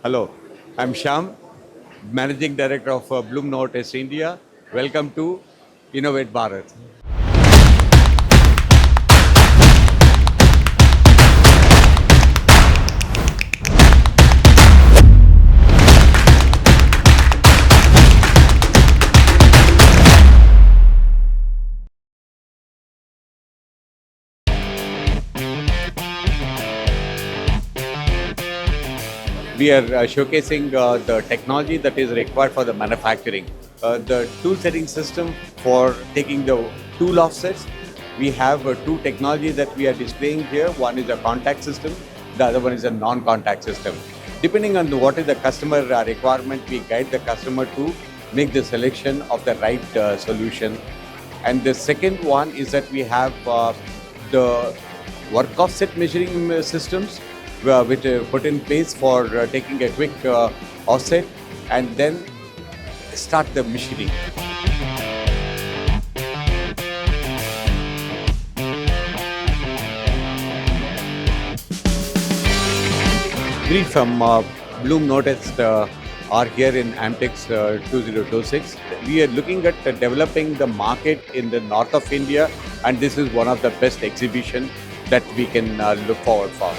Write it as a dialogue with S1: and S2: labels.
S1: Hello, I'm Shyam, Managing Director of Blum-Novotest India. Welcome to Innovate Bharat. We are showcasing the technology that is required for the manufacturing. The tool setting system for taking the tool offsets. We have two technologies that we are displaying here. One is a contact system, the other one is a non-contact system. Depending on what is the customer requirement, we guide the customer to make the selection of the right solution. And the second one is that we have the work offset measuring systems which put in place for taking a quick offset and then start the machining. We from Blum-Novotest are here in AMTEX 2026. We are looking at developing the market in the north of India, and this is one of the best exhibition that we can look forward for.